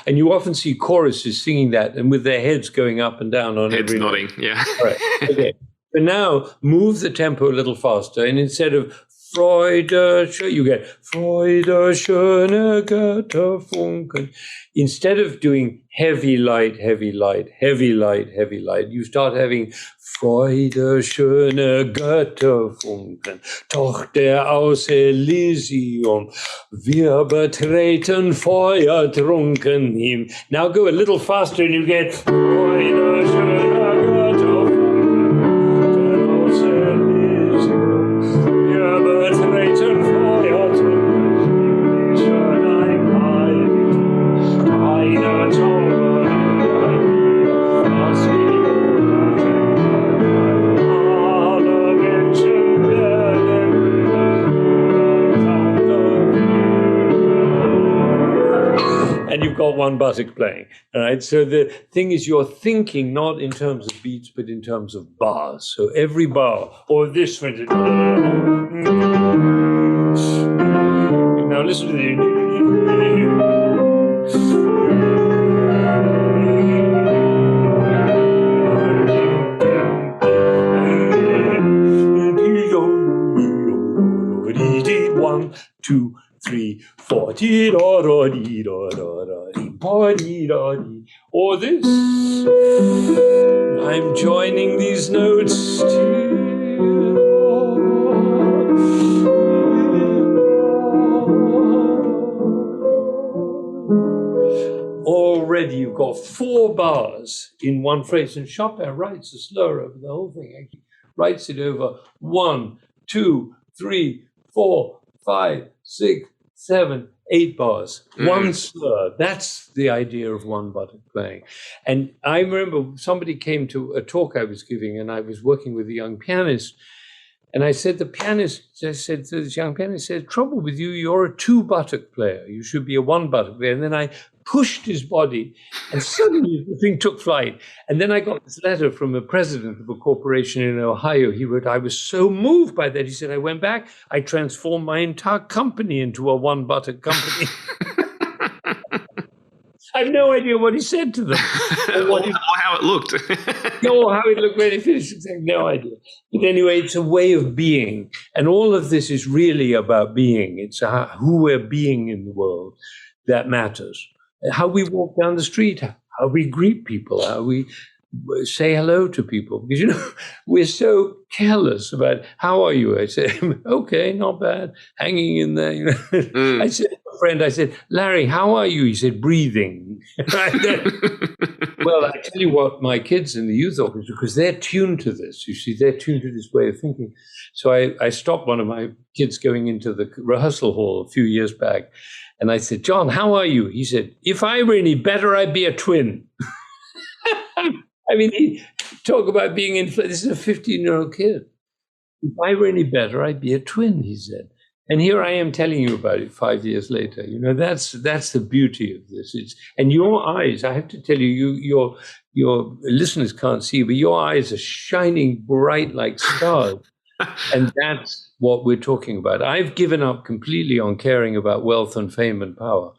and you often see choruses singing that and with their heads going up and down on heads every nodding, note. yeah. Right. Okay. But now move the tempo a little faster, and instead of Freude, you get Freude, schöne Götter, Funken. Instead of doing heavy light, heavy light, heavy light, heavy light, you start having Freude, schöne Götter funken, Tochter aus Elysium, wir betreten Feuer trunken ihm. Now go a little faster and you get Freude, schöne Götter funken, aus Elysium, wir betreten Feuer trunken ihm, die Schönheit Heiligtum, deine Zauberei, was and you've got one buttock playing. All right. So the thing is, you're thinking not in terms of beats, but in terms of bars. So every bar, or this, for instance. Now listen to the. One, two, three, four. Or this. I'm joining these notes. Already you've got 4 bars in one phrase, and Chopin writes a slur over the whole thing. Actually, writes it over 1, 2, 3, 4, 5, 6, 7, 8 bars. One slur. That's the idea of one buttock playing. And I remember somebody came to a talk I was giving, and I was working with a young pianist. And I said, to this young pianist, trouble with you, you're a 2-buttock player. You should be a 1-buttock player. And then I pushed his body, and suddenly the thing took flight. And then I got this letter from a president of a corporation in Ohio. He wrote, I was so moved by that. He said, I went back, I transformed my entire company into a 1-buttock company. I have no idea what he said to them. or how it looked. No, how it looked when he finished. I have no idea. But anyway, it's a way of being. And all of this is really about being. It's who we're being in the world that matters. How we walk down the street, how we greet people, how we say hello to people. Because, we're so careless about, how are you? I say, okay, not bad, hanging in there. I said to a friend, Larry, how are you? He said, breathing. Well, I tell you what, my kids in the youth orchestra, because they're tuned to this, you see, they're tuned to this way of thinking. So I stopped one of my kids going into the rehearsal hall a few years back, and I said, John, how are you? He said, if I were any better, I'd be a twin. I mean, talk about being influenced. This is a 15-year-old kid. If I were any better, I'd be a twin, he said. And here I am telling you about it 5 years later. You know, that's the beauty of this. And your eyes, I have to tell you, your listeners can't see, but your eyes are shining bright like stars. And that's what we're talking about. I've given up completely on caring about wealth and fame and power.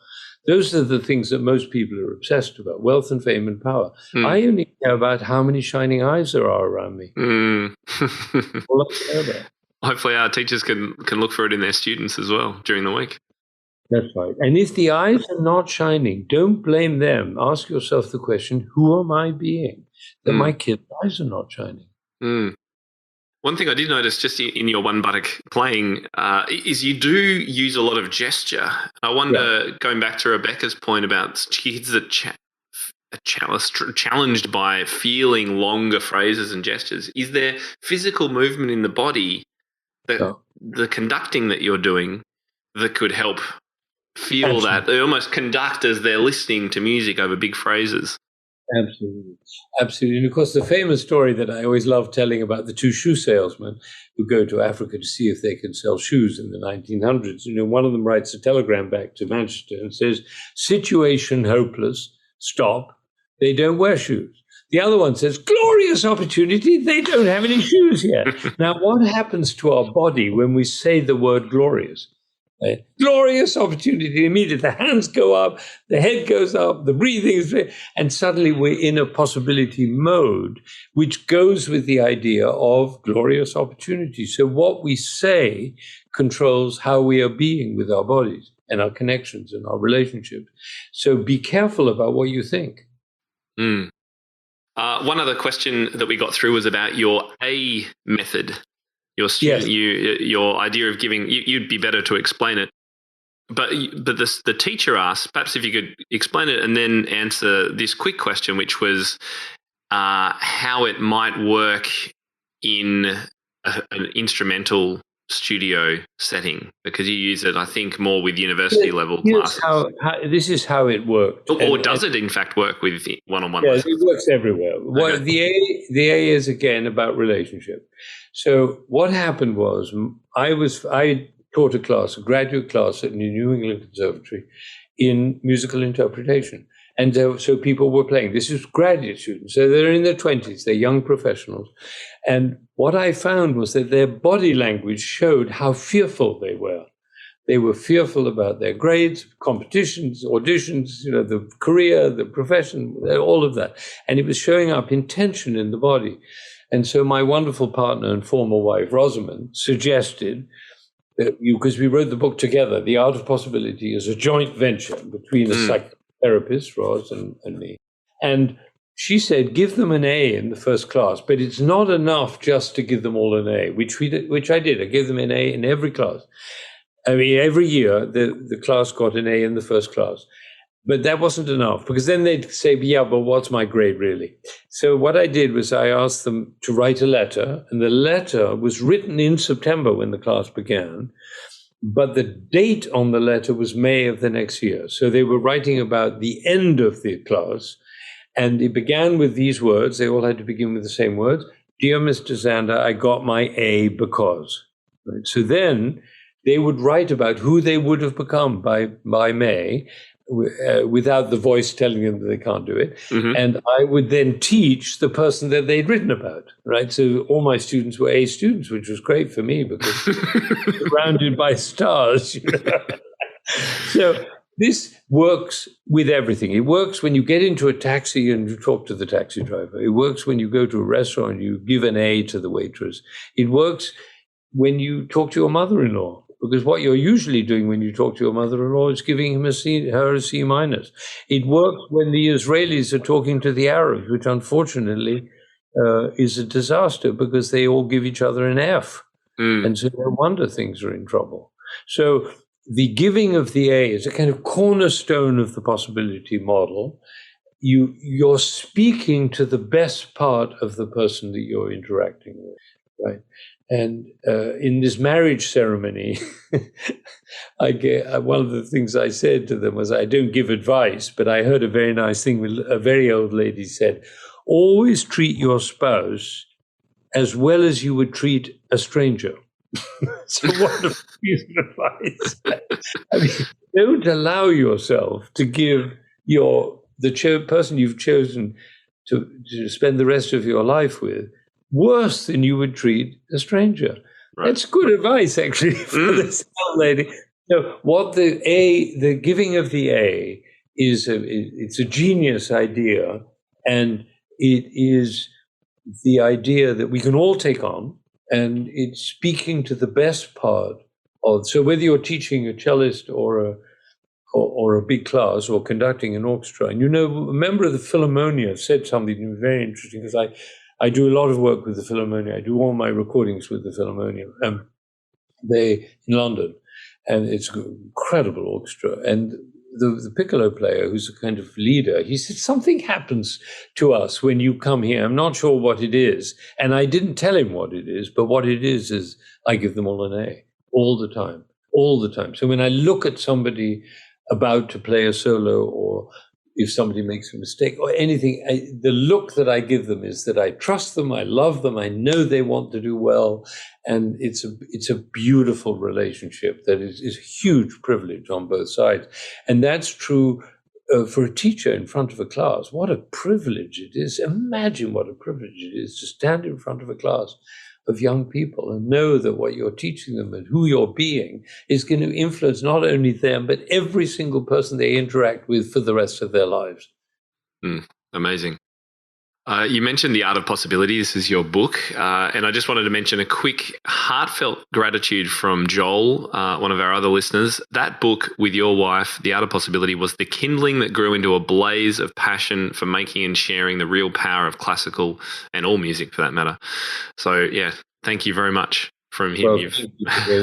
Those are the things that most people are obsessed about, wealth and fame and power. I only care about how many shining eyes there are around me. All I care about. Hopefully our teachers can look for it in their students as well during the week. That's right. And if the eyes are not shining, don't blame them. Ask yourself the question, who am I being that my kids' eyes are not shining? One thing I did notice just in your one buttock playing is you do use a lot of gesture. I wonder, going back to Rebecca's point about kids that challenged by feeling longer phrases and gestures, is there physical movement in the body, the conducting that you're doing, that could help feel that? They almost conduct as they're listening to music over big phrases. Absolutely. And of course, the famous story that I always love telling about the two shoe salesmen who go to Africa to see if they can sell shoes in the 1900s. You know, one of them writes a telegram back to Manchester and says, "Situation hopeless, stop, they don't wear shoes." The other one says, "Glorious opportunity, they don't have any shoes yet." Now, what happens to our body when we say the word glorious? Glorious opportunity. Immediately the hands go up, the head goes up, the breathing is, and suddenly we're in a possibility mode, which goes with the idea of glorious opportunity. So what we say controls how we are being with our bodies and our connections and our relationships. So be careful about what you think. One other question that we got through was about your A method. Your student, your idea of giving, you'd be better to explain it. But the teacher asked, perhaps if you could explain it and then answer this quick question, which was how it might work in an instrumental studio setting, because you use it, I think, more with university level classes. This is how it worked. Or does it, in fact, work with one-on-one lessons? It works everywhere. Okay. The A is, again, about relationship. So what happened was I taught a graduate class at the New England Conservatory in musical interpretation. And so people were playing. This is graduate students. So they're in their 20s. They're young professionals. And what I found was that their body language showed how fearful they were. They were fearful about their grades, competitions, auditions, the career, the profession, all of that. And it was showing up in tension in the body. And so my wonderful partner and former wife, Rosamond, suggested that because we wrote the book together, The Art of Possibility, is a joint venture between a psychotherapist, Ros, and me. And she said, give them an A in the first class, but it's not enough just to give them all an A, which I did. I gave them an A in every class. I mean, every year, the class got an A in the first class. But that wasn't enough, because then they'd say, yeah, but what's my grade really? So what I did was I asked them to write a letter, and the letter was written in September when the class began, but the date on the letter was May of the next year. So they were writing about the end of the class, and it began with these words. They all had to begin with the same words. Dear Mr. Zander, I got my A because. Right? So then they would write about who they would have become by May, without the voice telling them that they can't do it. And I would then teach the person that they'd written about, right? So all my students were A students, which was great for me because surrounded by stars. So this works with everything. It works when you get into a taxi and you talk to the taxi driver. It works when you go to a restaurant and you give an A to the waitress. It works when you talk to your mother-in-law. Because what you're usually doing when you talk to your mother-in-law is giving her a C minus. It works when the Israelis are talking to the Arabs, which unfortunately is a disaster because they all give each other an F. And so no wonder things are in trouble. So the giving of the A is a kind of cornerstone of the possibility model. You're speaking to the best part of the person that you're interacting with, right? And in this marriage ceremony, one of the things I said to them was, I don't give advice, but I heard a very nice thing. A very old lady said, always treat your spouse as well as you would treat a stranger. It's a wonderful piece of advice. I mean, don't allow yourself to give the person you've chosen to spend the rest of your life with worse than you would treat a stranger. Right. That's good advice, actually, for this old lady. So, what the giving of the A is, it's a genius idea, and it is the idea that we can all take on, and it's speaking to the best part of. So, whether you're teaching a cellist or a big class or conducting an orchestra, and a member of the Philharmonia said something very interesting, because I do a lot of work with the Philharmonia. I do all my recordings with the Philharmonia, in London, and it's an incredible orchestra. And the piccolo player, who's a kind of leader, he said, something happens to us when you come here. I'm not sure what it is. And I didn't tell him what it is, but what it is I give them all an A all the time. So when I look at somebody about to play a solo, or if somebody makes a mistake or anything, the look that I give them is that I trust them, I love them, I know they want to do well, and it's a beautiful relationship that is a huge privilege on both sides. And that's true for a teacher in front of a class. What a privilege it is. Imagine what a privilege it is to stand in front of a class of young people and know that what you're teaching them and who you're being is going to influence not only them, but every single person they interact with for the rest of their lives. Amazing. You mentioned The Art of Possibility. This is your book. And I just wanted to mention a quick heartfelt gratitude from Joel, one of our other listeners. That book with your wife, The Art of Possibility, was the kindling that grew into a blaze of passion for making and sharing the real power of classical and all music for that matter. So, yeah, thank you very much from him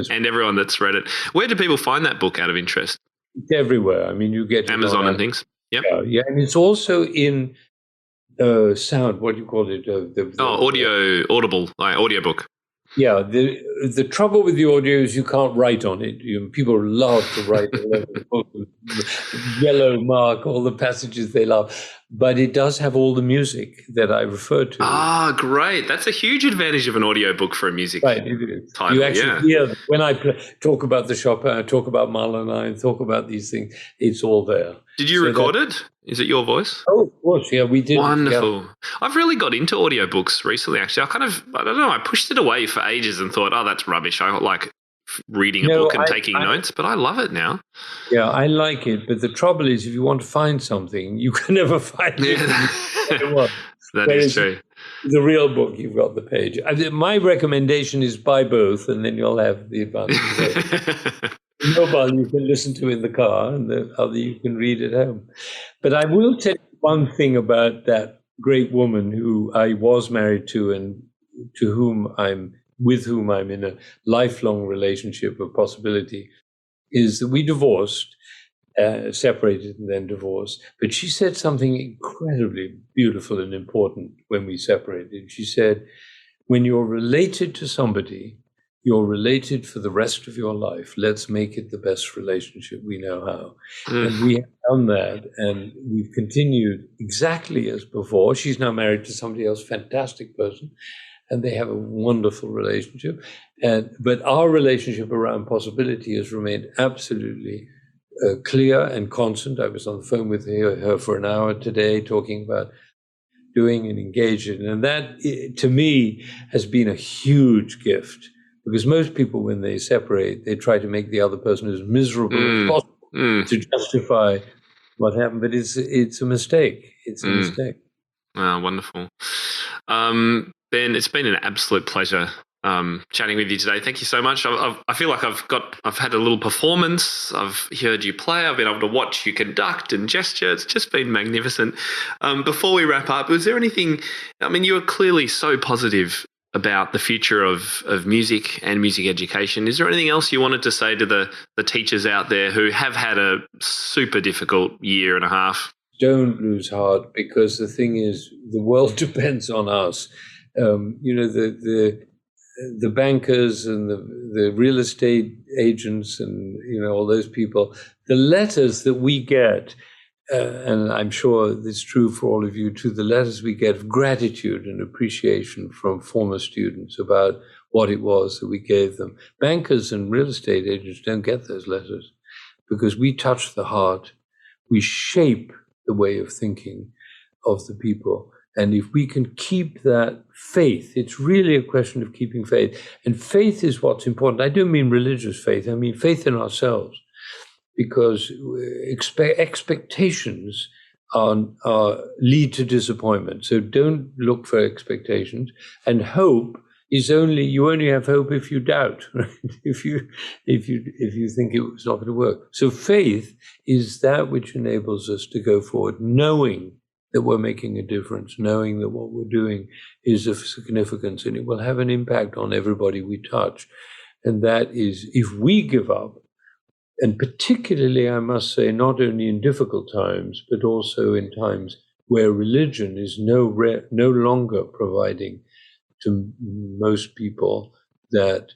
and everyone that's read it. Where do people find that book out of interest? It's everywhere. I mean, you get Amazon and things. Yep. Yeah, and it's also in sound. What do you call it? Audible, like audiobook. Yeah, the trouble with the audio is you can't write on it. People love to write yellow mark all the passages they love, but it does have all the music that I referred to. Ah, great! That's a huge advantage of an audiobook for a music right, it is. title. You actually hear when I talk about the Chopin, talk about Mahler, talk about these things. It's all there. Did you record it? Is it your voice? Oh, of course, yeah, we did. Wonderful. Yeah. I've really got into audiobooks recently, actually. I don't know, I pushed it away for ages and thought, oh, that's rubbish. I like reading a book and taking notes, but I love it now. Yeah, I like it, but the trouble is if you want to find something, you can never find it. That is true. The real book, you've got the page. My recommendation is buy both, and then you'll have the advantage. Mobile you can listen to in the car, and the other you can read at home. But I will tell you one thing about that great woman who I was married to, and with whom I'm in a lifelong relationship of possibility, is that we divorced, separated and then divorced. But she said something incredibly beautiful and important when we separated. She said, when you're related to somebody, you're related for the rest of your life. Let's make it the best relationship we know how. And we have done that, and we've continued exactly as before. She's now married to somebody else, fantastic person, and they have a wonderful relationship. But our relationship around possibility has remained absolutely clear and constant. I was on the phone with her for an hour today talking about doing and engaging. And that, to me, has been a huge gift. Because most people, when they separate, they try to make the other person as miserable as possible to justify what happened. But it's a mistake. It's a mistake. Oh, wonderful. Ben, it's been an absolute pleasure chatting with you today. Thank you so much. I feel like I've had a little performance. I've heard you play. I've been able to watch you conduct and gesture. It's just been magnificent. Before we wrap up, was there anything? I mean, you were clearly so positive about the future of music and music education. Is there anything else you wanted to say to the teachers out there who have had a super difficult year and a half? Don't lose heart, because the thing is, the world depends on us. The bankers and the real estate agents and all those people, the letters that we get and I'm sure it's true for all of you too, the letters we get of gratitude and appreciation from former students about what it was that we gave them. Bankers and real estate agents don't get those letters because we touch the heart. We shape the way of thinking of the people. And if we can keep that faith, it's really a question of keeping faith. And faith is what's important. I don't mean religious faith. I mean faith in ourselves, because expectations lead to disappointment. So don't look for expectations. And hope is you only have hope if you doubt, right? if you think it's not going to work. So faith is that which enables us to go forward, knowing that we're making a difference, knowing that what we're doing is of significance and it will have an impact on everybody we touch. And that is, if we give up, and particularly, I must say, not only in difficult times, but also in times where religion is no longer providing to most people that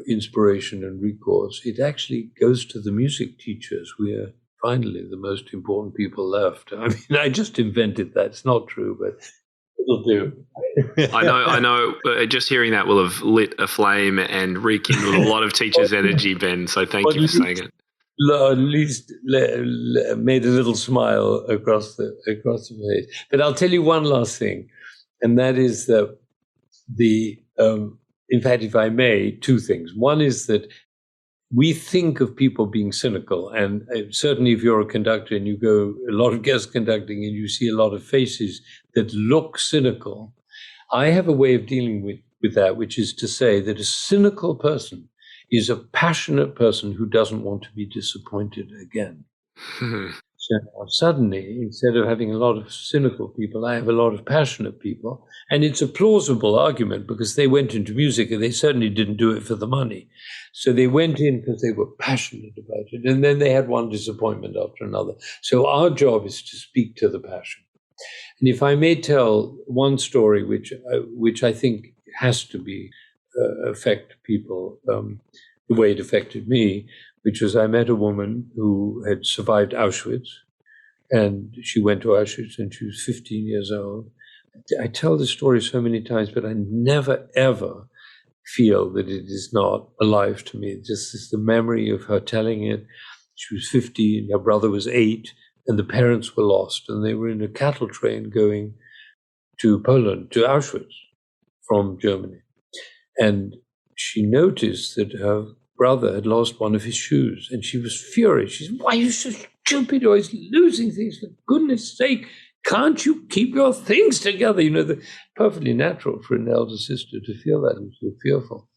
inspiration and recourse, it actually goes to the music teachers. We are finally the most important people left. I mean, I just invented that. It's not true, but it'll do. I know. Just hearing that will have lit a flame and rekindled a lot of teachers' energy, Ben. So thank you for saying it. At least made a little smile across the face. But I'll tell you one last thing, and that is that in fact, if I may, two things. One is that we think of people being cynical, and certainly if you're a conductor and you go a lot of guest conducting and you see a lot of faces that look cynical, I have a way of dealing with that, which is to say that a cynical person is a passionate person who doesn't want to be disappointed again. So suddenly, instead of having a lot of cynical people, I have a lot of passionate people. And it's a plausible argument because they went into music and they certainly didn't do it for the money. So they went in because they were passionate about it. And then they had one disappointment after another. So our job is to speak to the passion. And if I may tell one story, which I think has to be affect people the way it affected me, which was I met a woman who had survived Auschwitz, and she went to Auschwitz and she was 15 years old. I tell this story so many times, but I never, ever feel that it is not alive to me. It just is the memory of her telling it. She was 15, her brother was 8, and the parents were lost, and they were in a cattle train going to Poland, to Auschwitz from Germany. And she noticed that her brother had lost one of his shoes, and she was furious. She said, "Why are you so stupid? You're always losing things. For goodness sake, can't you keep your things together?" You know, perfectly natural for an elder sister to feel that and feel fearful.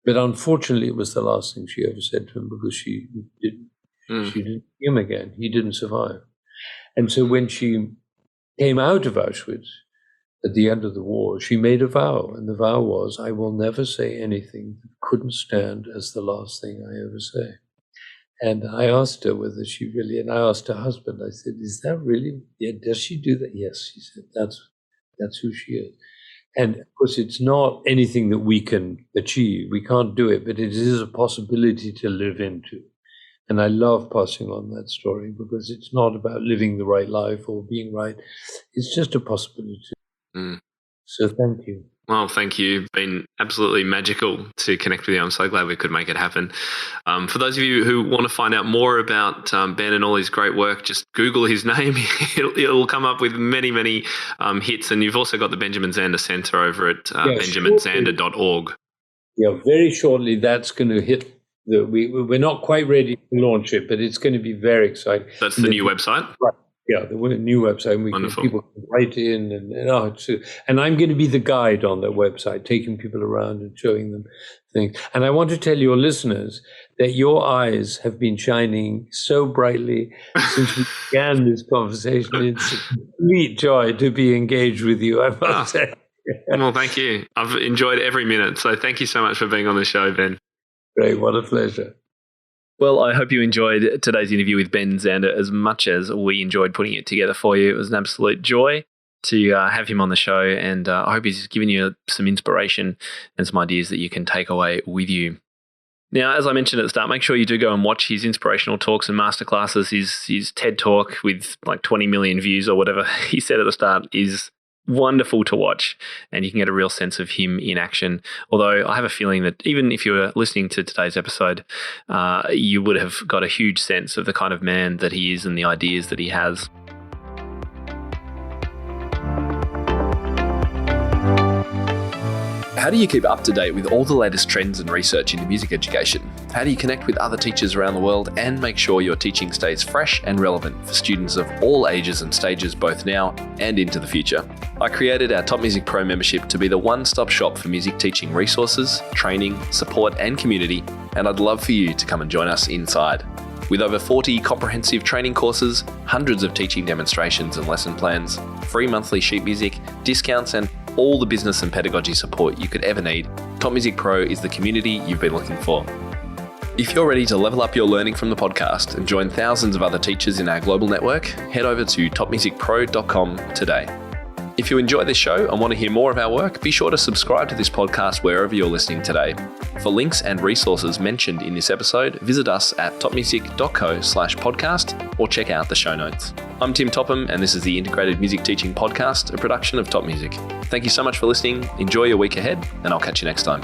But unfortunately, it was the last thing she ever said to him, because she didn't see him again. He didn't survive. And so when she came out of Auschwitz at the end of the war, she made a vow, and the vow was, "I will never say anything that couldn't stand as the last thing I ever say." And I asked her whether she really, and I asked her husband, I said, "Is that really, does she do that?" "Yes," she said, that's who she is. And of course, it's not anything that we can achieve. We can't do it, but it is a possibility to live into. And I love passing on that story, because it's not about living the right life or being right. It's just a possibility. So thank you. Well, thank you. It's been absolutely magical to connect with you. I'm so glad we could make it happen. For those of you who want to find out more about Ben and all his great work, just Google his name. It'll come up with many, many hits. And you've also got the Benjamin Zander Center over at benjaminzander.org. Yeah, very shortly that's going to hit. We're not quite ready to launch it, but it's going to be very exciting. That's the new website? Right. Yeah, the new website. People can write in, and I'm going to be the guide on that website, taking people around and showing them things. And I want to tell your listeners that your eyes have been shining so brightly since we began this conversation. It's a complete joy to be engaged with you, I must say. Well, thank you. I've enjoyed every minute. So thank you so much for being on the show, Ben. Great. What a pleasure. Well, I hope you enjoyed today's interview with Ben Zander as much as we enjoyed putting it together for you. It was an absolute joy to have him on the show, and I hope he's given you some inspiration and some ideas that you can take away with you. Now, as I mentioned at the start, make sure you do go and watch his inspirational talks and masterclasses. His TED Talk with like 20 million views or whatever he said at the start is wonderful to watch, and you can get a real sense of him in action. Although I have a feeling that even if you were listening to today's episode, you would have got a huge sense of the kind of man that he is and the ideas that he has. How do you keep up to date with all the latest trends and research into music education? How do you connect with other teachers around the world and make sure your teaching stays fresh and relevant for students of all ages and stages, both now and into the future? I created our Top Music Pro membership to be the one-stop shop for music teaching resources, training, support and community, and I'd love for you to come and join us inside. With over 40 comprehensive training courses, hundreds of teaching demonstrations and lesson plans, free monthly sheet music, discounts and all the business and pedagogy support you could ever need, Top Music Pro is the community you've been looking for. If you're ready to level up your learning from the podcast and join thousands of other teachers in our global network, head over to topmusicpro.com today. If you enjoy this show and want to hear more of our work, be sure to subscribe to this podcast wherever you're listening today. For links and resources mentioned in this episode, visit us at topmusic.co/podcast or check out the show notes. I'm Tim Topham, and this is the Integrated Music Teaching Podcast, a production of Top Music. Thank you so much for listening. Enjoy your week ahead, and I'll catch you next time.